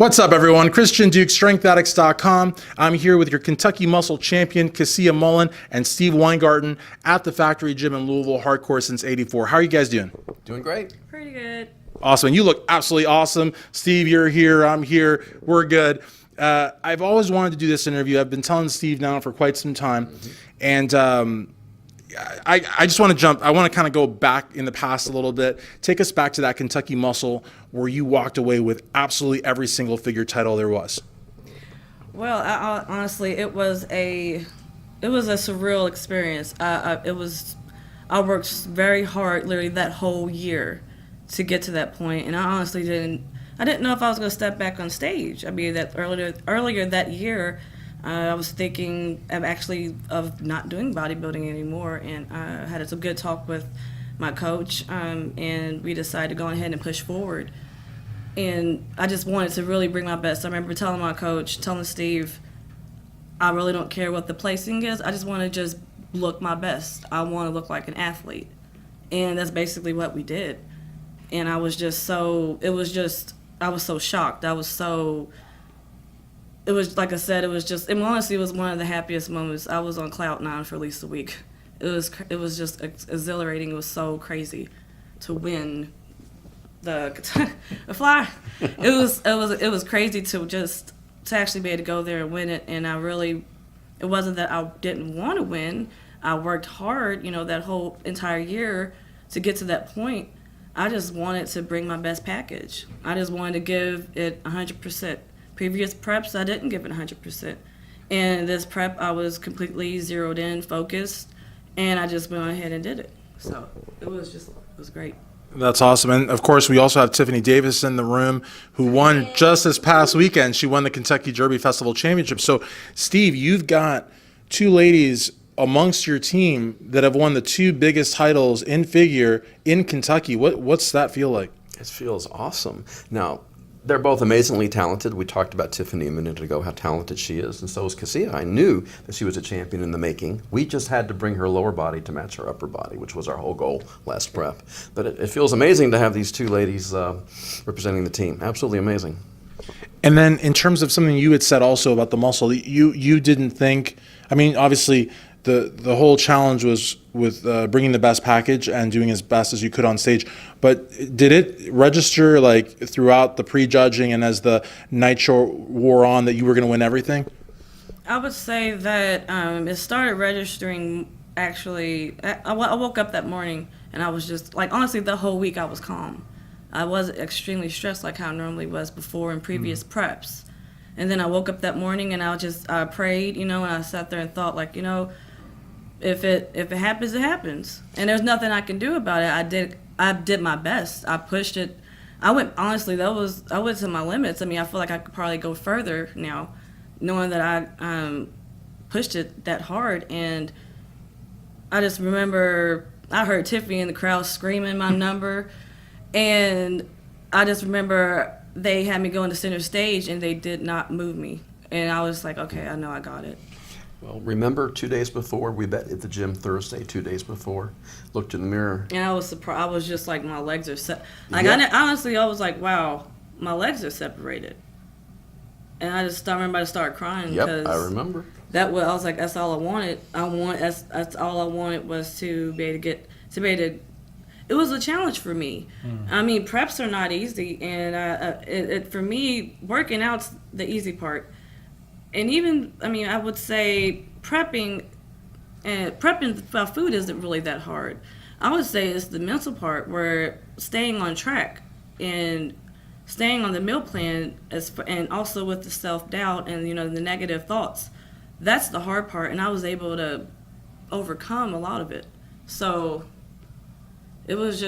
What's up, everyone? Christian Duke, StrengthAddicts.com. I'm here with your Kentucky Muscle Champion, Kezia Mullen, and Steve Weingarten at the Factory Gym in Louisville, hardcore since '84. How are you guys doing? Doing great. Pretty good. Awesome. And you look absolutely awesome. Steve, you're here. I'm here. We're good. I've always wanted to do this interview. I've been telling Steve now for quite some time. And I just want to jump. I want to kind of go back in the past a little bit. Take us back to that Kentucky Muscle where you walked away with absolutely every single figure title there was. Well, honestly, it was a surreal experience. I worked very hard, literally that whole year, to get to that point, and I honestly didn't know if I was going to step back on stage. I mean, that earlier that year, I was thinking of not doing bodybuilding anymore, and I had a good talk with my coach, and we decided to go ahead and push forward. And I just wanted to really bring my best. I remember telling my coach, telling Steve, I really don't care what the placing is. I just want to just look my best. I want to look like an athlete. And that's basically what we did. And I was so shocked. It was, like I said, and honestly, it was one of the happiest moments. I was on cloud nine for at least a week. It was just exhilarating. It was so crazy to win the fly. It was crazy to actually be able to go there and win it. And it wasn't that I didn't want to win. I worked hard, that whole entire year to get to that point. I just wanted to bring my best package. I just wanted to give it 100%. Previous preps, I didn't give it 100%. And this prep, I was completely zeroed in, focused, and I just went ahead and did it. So it was great. That's awesome. And, of course, we also have Tiffany Davis in the room who won just this past weekend. She won the Kentucky Derby Festival Championship. So, Steve, you've got two ladies amongst your team that have won the two biggest titles in figure in Kentucky. What's that feel like? It feels awesome. Now, they're both amazingly talented. We talked about Tiffany a minute ago, how talented she is, and so is Kezia. I knew that she was a champion in the making. We just had to bring her lower body to match her upper body, which was our whole goal last prep. But it feels amazing to have these two ladies representing the team. Absolutely amazing. And then in terms of something you had said also about the muscle, you didn't think, I mean, obviously the whole challenge was with bringing the best package and doing as best as you could on stage. But did it register like throughout the prejudging and as the night show wore on that you were going to win everything? I would say that it started registering actually. I woke up that morning and I was just like, honestly, the whole week I was calm. I wasn't extremely stressed like how I normally was before in previous preps. And then I woke up that morning and I prayed, and I sat there and thought like, if it happens, it happens. And there's nothing I can do about it. I did my best. I pushed it. I went to my limits. I mean, I feel like I could probably go further now, knowing that I pushed it that hard. And I just remember I heard Tiffany in the crowd screaming my number. And I just remember they had me go into center stage and they did not move me. And I was like, okay, I know I got it. Well, remember 2 days before, we bet at the gym Thursday, 2 days before, looked in the mirror. And I was surprised. I was just like, my legs are set. Like, Yep. honestly, I was like, wow, my legs are separated. And I remember I started crying. Yep, I remember. I was like, that's all I wanted. That's all I wanted was to be able to it was a challenge for me. I mean, preps are not easy. And for me, working out's the easy part. And even, I mean, I would say prepping for food isn't really that hard. I would say it's the mental part where staying on track and staying on the meal plan and also with the self-doubt and, the negative thoughts. That's the hard part. And I was able to overcome a lot of it. So it was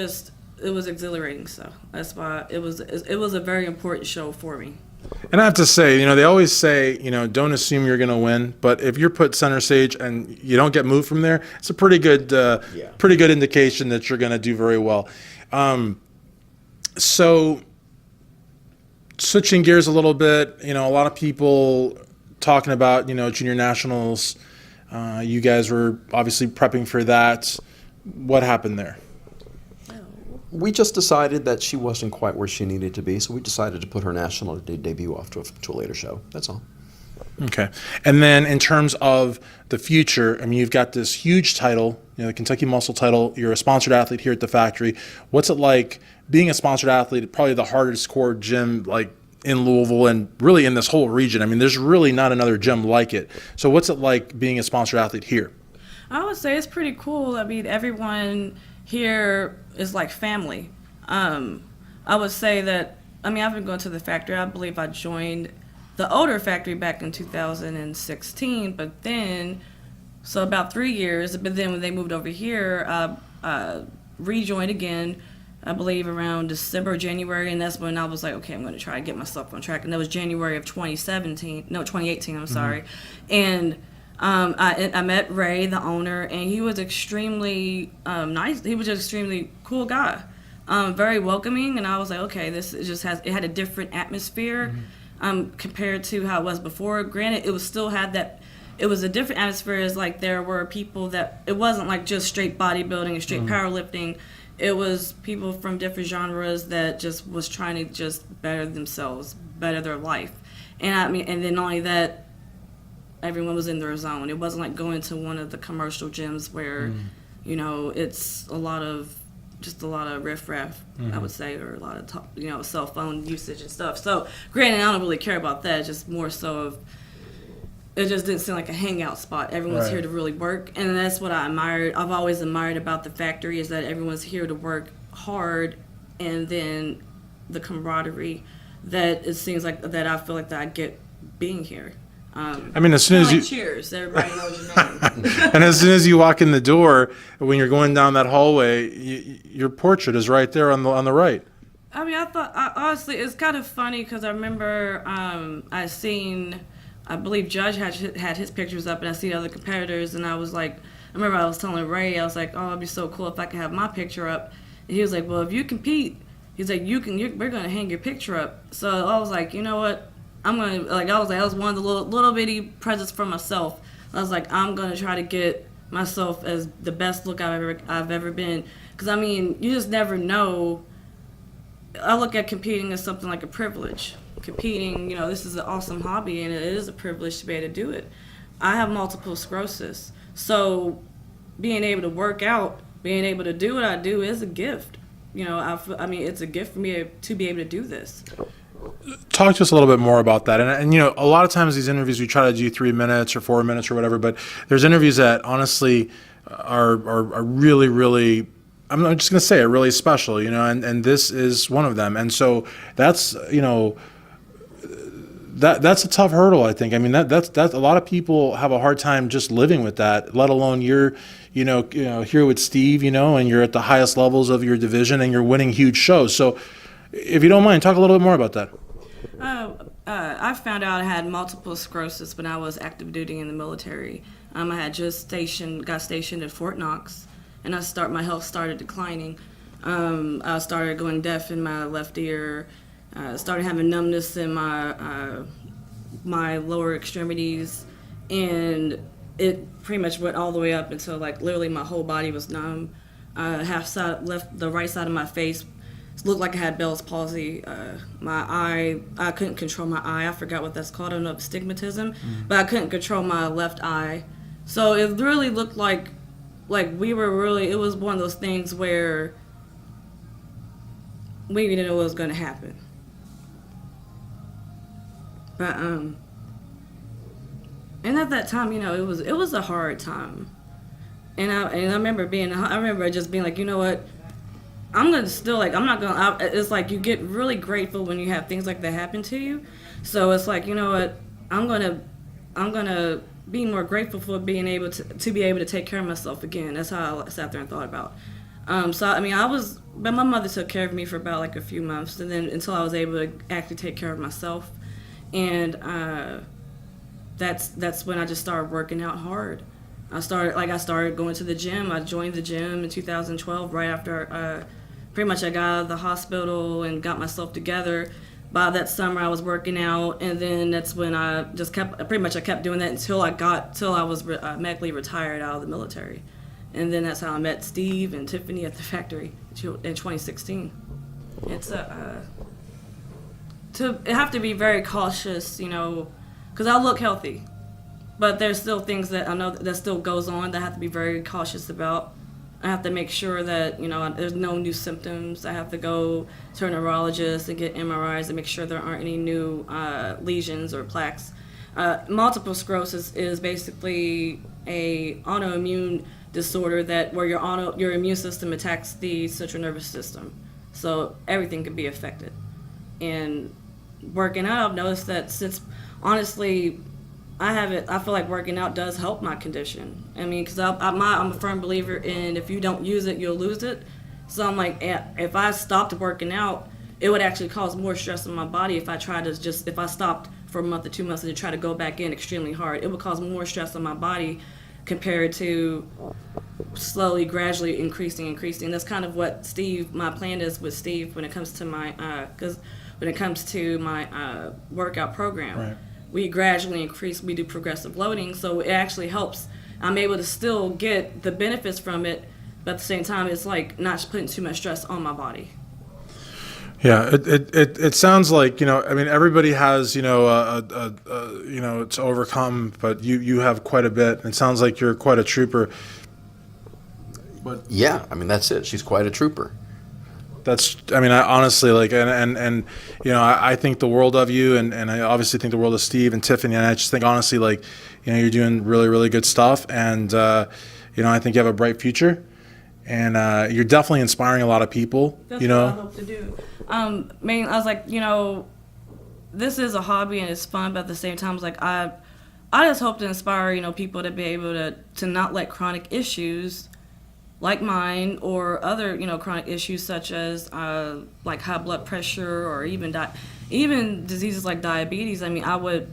exhilarating. So that's why it was a very important show for me. And I have to say, they always say, don't assume you're going to win. But if you're put center stage and you don't get moved from there, it's a pretty good indication that you're going to do very well. So switching gears a little bit, a lot of people talking about, junior nationals. You guys were obviously prepping for that. What happened there? We just decided that she wasn't quite where she needed to be, so we decided to put her national debut off to a later show. That's all. Okay. And then in terms of the future, I mean, you've got this huge title, the Kentucky Muscle title. You're a sponsored athlete here at the factory. What's it like being a sponsored athlete, probably the hardest core gym like in Louisville and really in this whole region? I mean, there's really not another gym like it. So what's it like being a sponsored athlete here? I would say it's pretty cool. I mean, everyone here is like family. I would say that, I mean, I've been going to the factory. I believe I joined the older factory back in 2016, but then, so about 3 years, but then when they moved over here, I rejoined again, I believe around December, January, and that's when I was like, okay, I'm going to try to get myself on track. And that was January of 2018, I'm sorry. And I met Ray, the owner, and he was extremely nice. He was just extremely cool guy, very welcoming. And I was like, okay, it had a different atmosphere compared to how it was before. Granted, it was a different atmosphere. As like there were people that it wasn't like just straight bodybuilding and straight powerlifting. It was people from different genres that just was trying to just better themselves, better their life. And I mean, and then not only that, everyone was in their zone. It wasn't like going to one of the commercial gyms where, it's a lot of riffraff, I would say, or a lot of cell phone usage and stuff. So granted, I don't really care about that. Just more so of, it just didn't seem like a hangout spot. Everyone's here to really work, and that's what I admired. I've always admired about the factory is that everyone's here to work hard, and then the camaraderie that it seems like that I feel like that I get being here. I mean, as soon as you cheers, everybody knows your name. and as soon as you walk in the door, when you're going down that hallway, your portrait is right there on the right. I mean, honestly, it's kind of funny because I remember I believe Judge had his pictures up, and I see other competitors, and I was like, I remember I was telling Ray, I was like, oh, it'd be so cool if I could have my picture up. And he was like, well, if you compete, he's like, we're gonna hang your picture up. So I was like, you know what? I'm gonna that was one of the little bitty presents for myself. I was like, I'm gonna try to get myself as the best look I've ever been, because I mean, you just never know. I look at competing as something like a privilege. Competing, this is an awesome hobby, and it is a privilege to be able to do it. I have multiple sclerosis, so being able to work out, being able to do what I do is a gift. I mean, it's a gift for me to be able to do this. Talk to us a little bit more about that. And a lot of times these interviews, we try to do 3 minutes or 4 minutes or whatever, but there's interviews that honestly are really, really, I'm just going to say it, really special, and this is one of them. And so that's, that's a tough hurdle, I think. I mean, that's a lot of people have a hard time just living with that, let alone you're, here with Steve, and you're at the highest levels of your division and you're winning huge shows. So if you don't mind, talk a little bit more about that. I found out I had multiple sclerosis when I was active duty in the military. I had just got stationed at Fort Knox, and my health started declining. I started going deaf in my left ear. Started having numbness in my lower extremities, and it pretty much went all the way up until like literally my whole body was numb. The right side of my face looked like I had Bell's palsy. My eye, I couldn't control my eye. I forgot what that's called. I don't know if it's stigmatism, but I couldn't control my left eye. So it really looked like we were really, it was one of those things where we didn't know what was going to happen. But and at that time, it was a hard time. And I remember just being like, you know what? I'm gonna still I'm not gonna. It's like you get really grateful when you have things like that happen to you. So it's like, you know what? I'm gonna be more grateful for being able to be able to take care of myself again. That's how I sat there and thought about. So I mean, but my mother took care of me for about like a few months, and then until I was able to actually take care of myself, and that's when I just started working out hard. I started going to the gym. I joined the gym in 2012, right after pretty much I got out of the hospital and got myself together. By that summer, I was working out, and then that's when I just kept doing that until I was medically retired out of the military. And then that's how I met Steve and Tiffany at the factory in 2016. It's I have to be very cautious, because I look healthy, but there's still things that I know that still goes on that I have to be very cautious about. I have to make sure that, there's no new symptoms. I have to go to a neurologist and get MRIs and make sure there aren't any new lesions or plaques. Multiple sclerosis is basically a autoimmune disorder where your immune system attacks the central nervous system. So everything can be affected. And working out, I've noticed that since, honestly, I feel like working out does help my condition. I mean, because I'm a firm believer in if you don't use it, you'll lose it. So I'm like, if I stopped working out, it would actually cause more stress on my body if I stopped for a month or 2 months and try to go back in extremely hard. It would cause more stress on my body compared to slowly, gradually increasing. That's kind of what my plan is with Steve when it comes to my, workout program. Right. We gradually increase, we do progressive loading, so it actually helps. I'm able to still get the benefits from it, but at the same time, it's like not putting too much stress on my body. Yeah, it sounds like, everybody has, to overcome, but you have quite a bit. It sounds like you're quite a trooper. But yeah, that's it. She's quite a trooper. I honestly, I think the world of you, and I obviously think the world of Steve and Tiffany, and I just think honestly, you're doing really, really good stuff, and, I think you have a bright future, and you're definitely inspiring a lot of people, That's what I hope to do. I was like, this is a hobby and it's fun, but at the same time, it's like, I just hope to inspire, people to be able to not let chronic issues like mine or other, chronic issues such as like high blood pressure or even diseases like diabetes. I would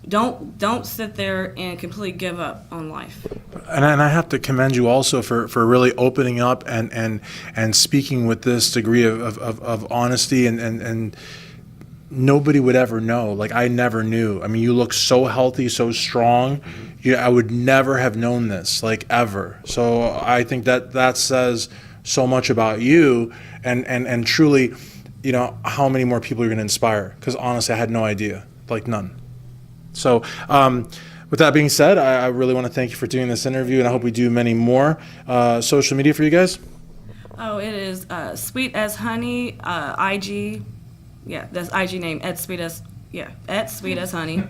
don't sit there and completely give up on life. And I have to commend you also for really opening up and speaking with this degree of honesty and nobody would ever know. Like, I never knew. You look so healthy, so strong. I would never have known this, ever. So I think that says so much about you and truly, how many more people you're going to inspire. Because honestly, I had no idea, none. So with that being said, I really want to thank you for doing this interview, and I hope we do many more. Social media for you guys? Oh, it is Sweet as Honey, IG. Yeah, that's IG name, at Sweet as Honey.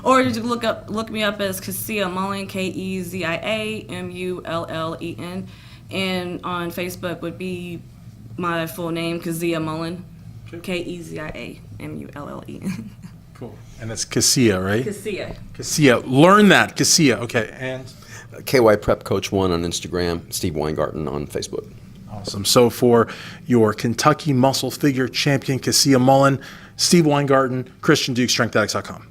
Or you look me up as Kezia Mullen, Kezia Mullen. And on Facebook would be my full name, Kezia Mullen, Kezia Mullen. Cool. And it's Kezia, right? Kezia. Learn that, Kezia. Okay, and KY Prep Coach 1 on Instagram, Steve Weingarten on Facebook. Awesome. So for your Kentucky Muscle Figure Champion, Kezia Mullen, Steve Weingarten, ChristianDuke, StrengthAddicts.com.